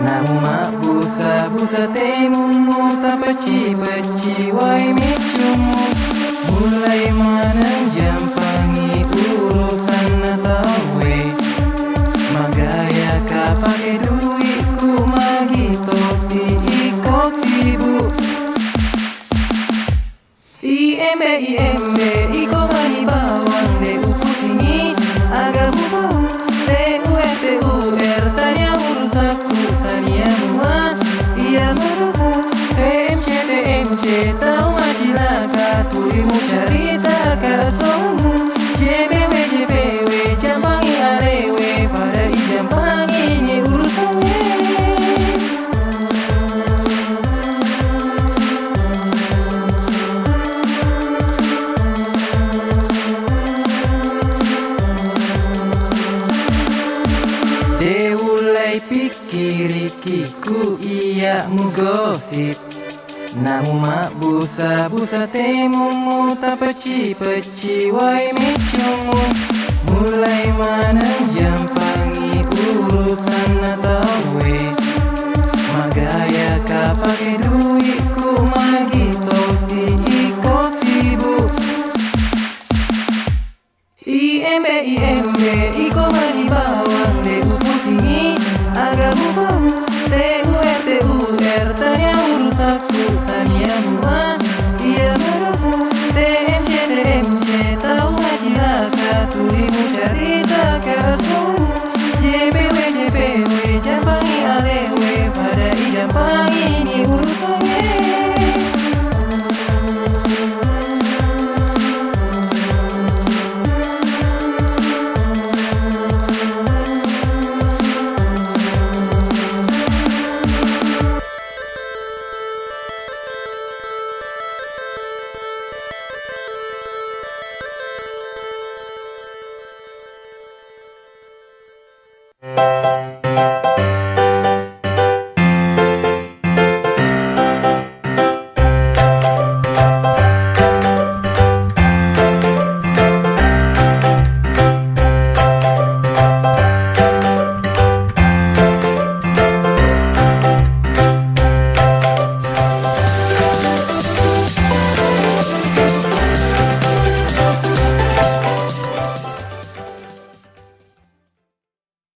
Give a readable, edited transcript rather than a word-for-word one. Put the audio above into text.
Namu mak busa temumu tak peci wai micumu. Mulai mana jampangi urusan atau we magaya ka pake duitku magito si iko sibuk. Imbe iko mani bawang de upusingi aga bubo TUR tanya urusaku tanya mua ia merusa TMC tahu majilaka tulimu cerita kasomu JBW jampangi arewe pada jampangi ini urusannya. Deulai pikirikiku iya mu gosip. Namu mak busa temumu tak peci wai micumu. Mulai mana